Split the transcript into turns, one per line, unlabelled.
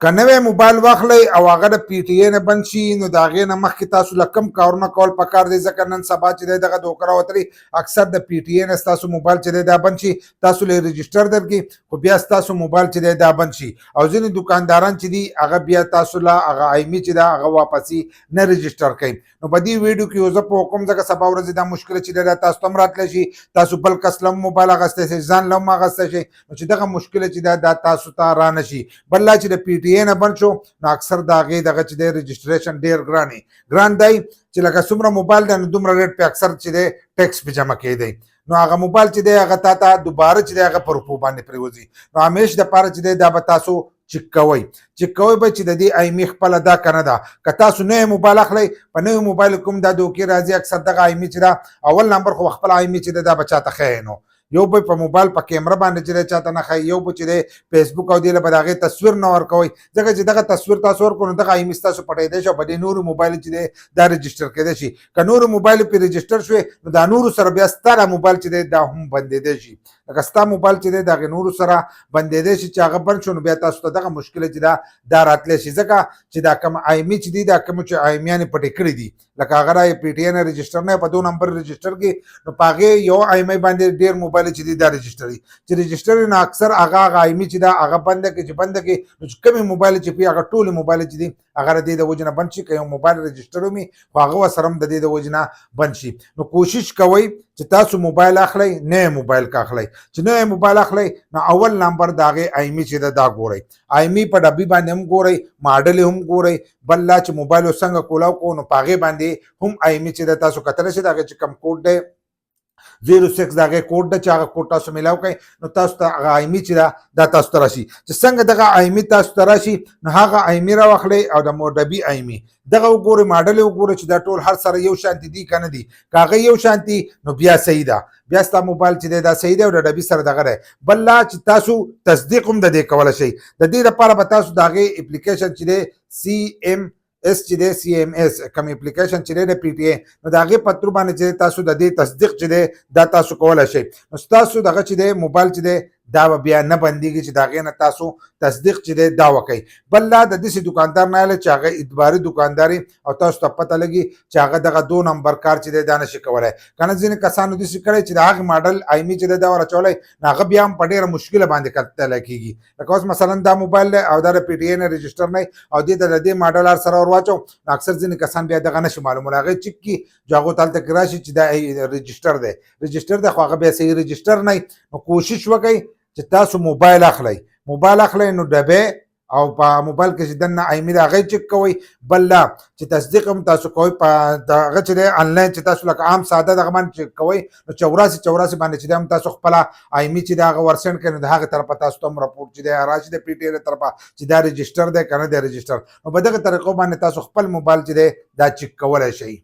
که نوی موبایل واخلی او هغه د پی ټي ای نه بند شي نو د هغې نه مخکې تاسو له کم کارونه کول پکار دی ځکه نن سبا چې دی دغه دوکه راوتلي اکثر د پی ټي ای نه ستاسو موبایل چې دی دا بند شي تاسو له رجسټر درکړي خو بیا ستاسو موبایل چې دی دا بند شي او ځینې دکانداران چې دي هغه بیا تاسو له هغه آیمي چې ده هغه واپسي نه رجسټر کوي نو په دې ویډیو کې یو زه په حکم ځکه سبا ورځې دا مشکله چې دی دا تاسو ته هم راتلی شي تاسو بل کس له هم موبایل اخیستی شئ ځان له هم اخیستی شئ نو چې دغه مشکله چې دا تاسو ته رانه شي بل لا چې د پی ټي ای نه بند شو نو اکثر د هغې دغه چې دی رجسټریشن ډېر ګران دی چې لکه څومره موبایل دی نو دومره ریټ پې اکثر چې دی ټیکس پې جمع کېدی نو هغه موبایل چې دی هغه تا ته دوباره چې دی هغه په روپو باندې پرېوځي نو همیش دپاره چې دی دا به تاسو چک کوئ چک کوئ به چې د دې آیمي خپله دا که نه ده که تاسو نوی موبایل اخلئ په نوي موبایل کوم دا دوکې راځي اکثر دغه آیمي چې ده اول نمبر خو خپله آیمي چې ده دا به چاته ښیي نو یو به په موبایل په کیمره باندې چې دی چاته نه ښایي یو به چې دی فیسبوک او دې له به د هغې تصویر نه ورکوئ ځکه چې دغه تصویر تاسو ورکړو نو دغه آیمي ستاسو پټېدی شي او په دې نورو موبایل چې دی دا رجسټر کېدی شي که نورو موبایل پرې رجسټر شوې نو دا نورو سره بیا ستا دا موبایل چې دی دا هم بندېدی شي لکه ستا موبایل چې دی د هغې نورو سره بندېدی شي چې هغه بند شو نو بیا تاسو ته دغه مشکله چې دا راتلی شي ځکه چې دا کوم آیمي چې دي دا کوم چې آیمیانې پټې کړي دي لکه هغه را پی ټي ای نه رجسټر نه په 2 نمبر رجسټر کې نو په هغې یو آیمي باندې ډېر موبایل چې دي دا رجسټر چې رجسټر نه اکثر هغه آیمي چې دا هغه بنده کې چې بنده کې نو چې کومې موبایل چې پې هغه ټولې موبایل چې دي هغه د دې د وجې نه بند شي که یو موبایل رجسټر ومي خو هغه ورسره هم د دې د وجې نه بند شي نو کوشش کوئ چې تاسو موبایل اخلئ نوی موبایل که اخلئ چې نوی موبایل اخلئ نو اول نمبر د هغې آیمي چې ده دا ګورئ آیمي په ډبي باندې هم ګورئ ماډل هم ګورئ بل لا چې موبایل څنګه کولاو کوو نو په هغې باندې هم آیمي چې ده تاسو کتلی شئ د هغې چې کوم کوډ دی 06 د هغې کوډ ده چې هغه کوډ تاسو میلاو کړئ نو تاسو ته هغه آیمي چې ده دا تاسو ته راشي چې څنګه دغه آیمي تاسو ته راشي نو هغه آیمي راواخلئ او د ډبي آیمي دغه وګورئ ماډل یې وګورئ چې دا ټول هر سره یو شانتي دي که نه دي که هغه یو شانتي نو بیا صحیح ده بیا ستا موبایل چې دی دا صحیح دی او د ډبي سره دغه دی بل لا چې تاسو تصدیق هم د دې کولی شئ د دې لپاره به تاسو د هغې اپلیکیشن چې دی سی ایم اس چې دی سی ایم اس کوم اپلیکیشن چې دی د پی ټي ای نو د هغې په تر باندې چې تاسو د دې تصدیق چې دی دا تاسو کولی شئ نو ستاسو دغه چې دی موبایل چې دی دا به بیا نه بندېږي چې د هغې نه تاسو تصدیق چې دی دا وکئ بل لا د داسې دکاندار نه یاله چې هغه اعتباري دکانداري او تاسو ته پته لګي چې هغه دغه 2 نمبر کار چې دی دا نشي کولی که نه ځینې کسانو داسې کړی چې د هغې ماډل آیمي چې دی دا ور اچولی نو هغه بیا هم په ډېره مشکله باندې کتلی کېږي لکه اوس مثلا دا موبایل دی او دا د پی ټي ای نه رجسټر نه او دې ته د دې ماډل هر سره ور واچو نو اکثر ځینې کسان بیا دغه نشي معلومولی هغې چک کړي چې هغو ته هلته کې راشي چې دا رجسټر دی رجسټر دی خو هغه بیا صحیح رجسټر نه نو کوشش وکئ چې تاسو موبایل اخلئ نو ډبې او په موبایل کې چې دننه آیمي د هغې چک کوئ بل لا چې تصدیق هم تاسو کوئ په هغه چې دی آنلاین چې تاسو لکه عام ساده دغه باندې چک کوئ نو 84 باندې چې دی هم تاسو خپله آیمي چې دی هغه ورسنډ کړئ نو د هغې طرفه تاسو ته هم رپورټ چې دی راشي د پی ټي ای له طرفه چې دا رجسټر دی که نه دی رجسټر نو په دغه طریقو باندې تاسو خپل موبایل چې دی دا چک کولی شئ